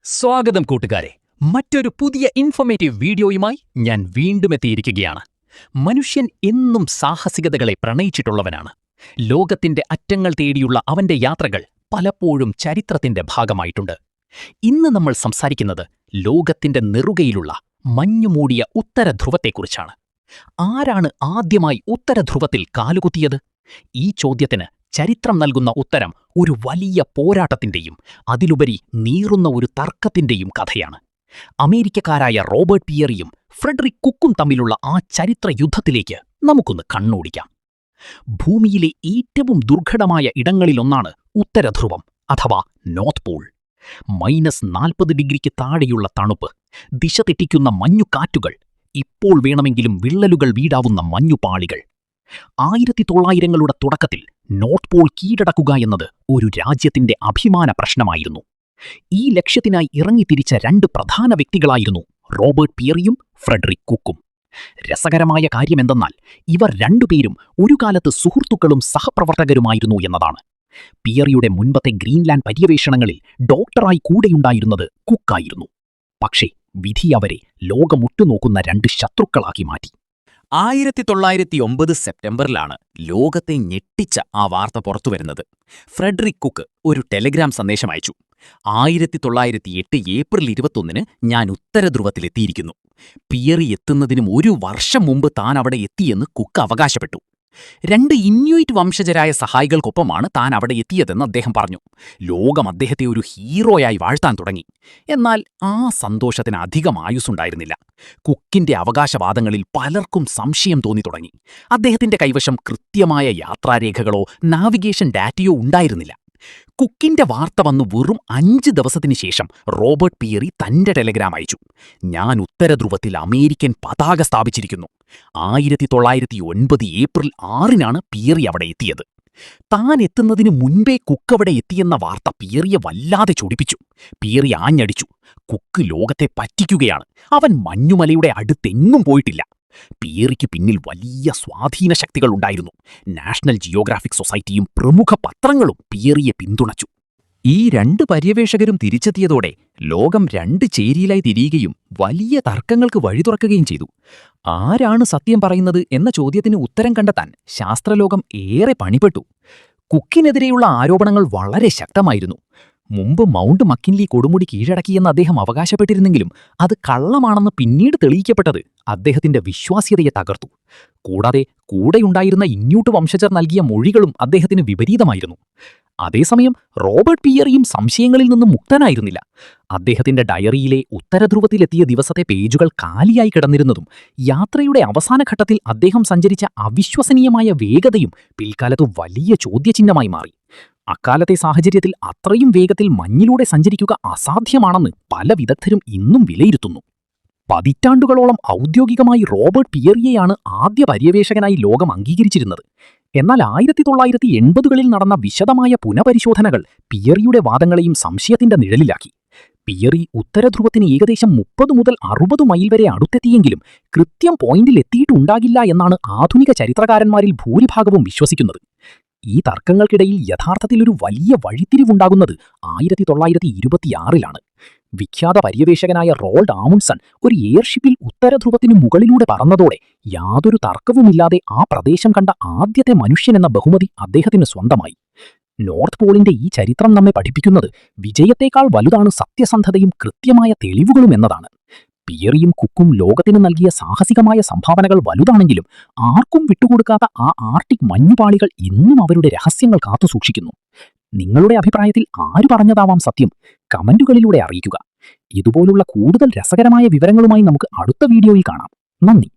സ്വാഗതം കൂട്ടുകാരെ, മറ്റൊരു പുതിയ ഇൻഫോർമേറ്റീവ് വീഡിയോയുമായി ഞാൻ വീണ്ടും എത്തിയിരിക്കുകയാണ്. മനുഷ്യൻ എന്നും സാഹസികതകളെ പ്രണയിച്ചിട്ടുള്ളവനാണ്. ലോകത്തിന്റെ അറ്റങ്ങൾ തേടിയുള്ള അവന്റെ യാത്രകൾ പലപ്പോഴും ചരിത്രത്തിന്റെ ഭാഗമായിട്ടുണ്ട്. ഇന്ന് നമ്മൾ സംസാരിക്കുന്നത് ലോകത്തിന്റെ നെറുകയിലുള്ള മഞ്ഞുമൂടിയ ഉത്തരധ്രുവത്തെക്കുറിച്ചാണ്. ആരാണ് ആദ്യമായി ഉത്തരധ്രുവത്തിൽ കാലുകുത്തിയത്? ഈ ചോദ്യത്തിന് ചരിത്രം നൽകുന്ന ഉത്തരം ഒരു വലിയ പോരാട്ടത്തിന്റെയും അതിലുപരി നീറുന്ന ഒരു തർക്കത്തിന്റെയും കഥയാണ്. അമേരിക്കക്കാരായ റോബർട്ട് പിയറിയും ഫ്രെഡറിക് കുക്കും തമ്മിലുള്ള ആ ചരിത്ര യുദ്ധത്തിലേക്ക് നമുക്കൊന്ന് കണ്ണോടിക്കാം. ഭൂമിയിലെ ഏറ്റവും ദുർഘടമായ ഇടങ്ങളിലൊന്നാണ് ഉത്തരധ്രുവം അഥവാ നോർത്ത് പോൾ. -40 താഴെയുള്ള തണുപ്പ്, ദിശ തെറ്റിക്കുന്ന മഞ്ഞുകാറ്റുകൾ, ഇപ്പോൾ വേണമെങ്കിലും വിള്ളലുകൾ വീഴാവുന്ന മഞ്ഞുപാളികൾ. 1900കളുടെ തുടക്കത്തിൽ നോർത്ത് പോൾ കീഴടക്കുക എന്നത് ഒരു രാജ്യത്തിന്റെ അഭിമാന പ്രശ്നമായിരുന്നു. ഈ ലക്ഷ്യത്തിനായി ഇറങ്ങിത്തിരിച്ച രണ്ട് പ്രധാന വ്യക്തികളായിരുന്നു റോബർട്ട് പിയറിയും ഫ്രെഡറിക് കുക്കും. രസകരമായ കാര്യമെന്തെന്നാൽ ഇവർ രണ്ടുപേരും ഒരു കാലത്ത് സുഹൃത്തുക്കളും സഹപ്രവർത്തകരുമായിരുന്നു എന്നതാണ്. പിയറിയുടെ മുൻപത്തെ ഗ്രീൻലാൻഡ് പര്യവേഷണങ്ങളിൽ ഡോക്ടറായി കൂടെയുണ്ടായിരുന്നത് കുക്കായിരുന്നു. പക്ഷേ വിധി അവരെ ലോകമുറ്റുനോക്കുന്ന രണ്ട് ശത്രുക്കളാക്കി മാറ്റി. 1909 സെപ്റ്റംബറിലാണ് ലോകത്തെ ഞെട്ടിച്ച ആ വാർത്ത പുറത്തുവരുന്നത്. ഫ്രെഡറിക് കുക്ക് ഒരു ടെലിഗ്രാം സന്ദേശം അയച്ചു. 1908 ഏപ്രിൽ 21 ഞാൻ ഉത്തരധ്രുവത്തിലെത്തിയിരിക്കുന്നു. പിയറി എത്തുന്നതിനും 1 വർഷം മുമ്പ് താൻ അവിടെ എത്തിയെന്ന് കുക്ക് അവകാശപ്പെട്ടു. 2 ഇന്യൂയിറ്റ് വംശജരായ സഹായികൾക്കൊപ്പമാണ് താൻ അവിടെ എത്തിയതെന്ന് അദ്ദേഹം പറഞ്ഞു. ലോകം അദ്ദേഹത്തെ ഒരു ഹീറോയായി വാഴ്ത്താൻ തുടങ്ങി. എന്നാൽ ആ സന്തോഷത്തിന് അധികം ആയുസ്സുണ്ടായിരുന്നില്ല. കുക്കിന്റെ അവകാശവാദങ്ങളിൽ പലർക്കും സംശയം തോന്നിത്തുടങ്ങി. അദ്ദേഹത്തിന്റെ കൈവശം കൃത്യമായ യാത്രാരേഖകളോ നാവിഗേഷൻ ഡാറ്റയോ ഉണ്ടായിരുന്നില്ല. കുക്കിന്റെ വാർത്ത വന്നു വെറും 5 ദിവസത്തിനു ശേഷം റോബർട്ട് പിയറി തന്റെ ടെലിഗ്രാം അയച്ചു. ഞാൻ ഉത്തരധ്രുവത്തിൽ അമേരിക്കൻ പതാക സ്ഥാപിച്ചിരിക്കുന്നു. 1909 ഏപ്രിൽ 6 പിയറി അവിടെ എത്തിയത്. താൻ എത്തുന്നതിന് മുൻപേ കുക്ക് അവിടെ എത്തിയെന്ന വാർത്ത പിയറിയെ വല്ലാതെ ചൊടിപ്പിച്ചു. പിയറി ആഞ്ഞടിച്ചു, കുക്ക് ലോകത്തെ പറ്റിക്കുകയാണ്. അവൻ മഞ്ഞുമലയുടെ അടുത്തെങ്ങും പോയിട്ടില്ല. പിയറിക്ക് പിന്നിൽ വലിയ സ്വാധീന ശക്തികളുണ്ടായിരുന്നു. നാഷണൽ ജിയോഗ്രാഫിക് സൊസൈറ്റിയും പ്രമുഖ പത്രങ്ങളും പിയറിയെ പിന്തുണച്ചു. ഈ 2 പര്യവേഷകരും തിരിച്ചെത്തിയതോടെ ലോകം 2 ചേരിയിലായി തിരിയുകയും വലിയ തർക്കങ്ങൾക്ക് വഴി തുറക്കുകയും ചെയ്തു. ആരാണ് സത്യം പറയുന്നത് എന്ന ചോദ്യത്തിന് ഉത്തരം കണ്ടെത്താൻ ശാസ്ത്രലോകം ഏറെ പണിപ്പെട്ടു. കുക്കിനെതിരെയുള്ള ആരോപണങ്ങൾ വളരെ ശക്തമായിരുന്നു. മുമ്പ് മൗണ്ട് മക്കിൻലി കൊടുമുടി കീഴടക്കിയെന്ന് അദ്ദേഹം അവകാശപ്പെട്ടിരുന്നെങ്കിലും അത് കള്ളമാണെന്ന് പിന്നീട് തെളിയിക്കപ്പെട്ടത് അദ്ദേഹത്തിന്റെ വിശ്വാസ്യതയെ തകർത്തു. കൂടാതെ കൂടെയുണ്ടായിരുന്ന ഇന്യൂട്ട് വംശജർ നൽകിയ മൊഴികളും അദ്ദേഹത്തിന് വിപരീതമായിരുന്നു. അതേസമയം റോബർട്ട് പിയറിയും സംശയങ്ങളിൽ നിന്നും മുക്തനായിരുന്നില്ല. അദ്ദേഹത്തിന്റെ ഡയറിയിലെ ഉത്തരധ്രുവത്തിലെത്തിയ ദിവസത്തെ പേജുകൾ കാലിയായി കിടന്നിരുന്നതും യാത്രയുടെ അവസാന ഘട്ടത്തിൽ അദ്ദേഹം സഞ്ചരിച്ച അവിശ്വസനീയമായ വേഗതയും പിൽക്കാലത്ത് വലിയ ചോദ്യചിഹ്നമായി മാറി. അക്കാലത്തെ സാഹചര്യത്തിൽ അത്രയും വേഗത്തിൽ മഞ്ഞിലൂടെ സഞ്ചരിക്കുക അസാധ്യമാണെന്ന് പല വിദഗ്ധരും ഇന്നും വിലയിരുത്തുന്നു. പതിറ്റാണ്ടുകളോളം ഔദ്യോഗികമായി റോബർട്ട് പിയറിയെയാണ് ആദ്യ പര്യവേഷകനായി ലോകം അംഗീകരിച്ചിരുന്നത്. എന്നാൽ 1980കളിൽ നടന്ന വിശദമായ പുനഃപരിശോധനകൾ പിയറിയുടെ വാദങ്ങളെയും സംശയത്തിന്റെ നിഴലിലാക്കി. പിയറി ഉത്തരധ്രുവത്തിന് ഏകദേശം 30 മുതൽ 60 മൈൽ വരെ അടുത്തെത്തിയെങ്കിലും കൃത്യം പോയിന്റിൽ എത്തിയിട്ടുണ്ടാകില്ല എന്നാണ് ആധുനിക ചരിത്രകാരന്മാരിൽ ഭൂരിഭാഗവും വിശ്വസിക്കുന്നത്. ഈ തർക്കങ്ങൾക്കിടയിൽ യഥാർത്ഥത്തിൽ ഒരു വലിയ വഴിത്തിരിവുണ്ടാകുന്നത് 1926ലാണ്. വിഖ്യാത പര്യവേഷകനായ റോൾഡ് ആമുണ്ട്സൺ ഒരു എയർഷിപ്പിൽ ഉത്തരധ്രുവത്തിന് മുകളിലൂടെ പറന്നതോടെ യാതൊരു തർക്കവുമില്ലാതെ ആ പ്രദേശം കണ്ട ആദ്യത്തെ മനുഷ്യനെന്ന ബഹുമതി അദ്ദേഹത്തിന് സ്വന്തമായി. നോർത്ത് പോളിന്റെ ഈ ചരിത്രം നമ്മെ പഠിപ്പിക്കുന്നത് വിജയത്തേക്കാൾ വലുതാണ് സത്യസന്ധതയും കൃത്യമായ തെളിവുകളും എന്നതാണ്. പിയറിയും കുക്കും ലോകത്തിന് നൽകിയ സാഹസികമായ സംഭാവനകൾ വലുതാണെങ്കിലും ആർക്കും വിട്ടുകൊടുക്കാത്ത ആ ആർട്ടിക് മഞ്ഞുപാളികൾ ഇന്നും അവരുടെ രഹസ്യങ്ങൾ കാത്തുസൂക്ഷിക്കുന്നു. നിങ്ങളുടെ അഭിപ്രായത്തിൽ ആര് പറഞ്ഞതാവാം സത്യം? കമന്റുകളിലൂടെ അറിയിക്കുക. ഇതുപോലുള്ള കൂടുതൽ രസകരമായ വിവരങ്ങളുമായി നമുക്ക് അടുത്ത വീഡിയോയിൽ കാണാം. നന്ദി.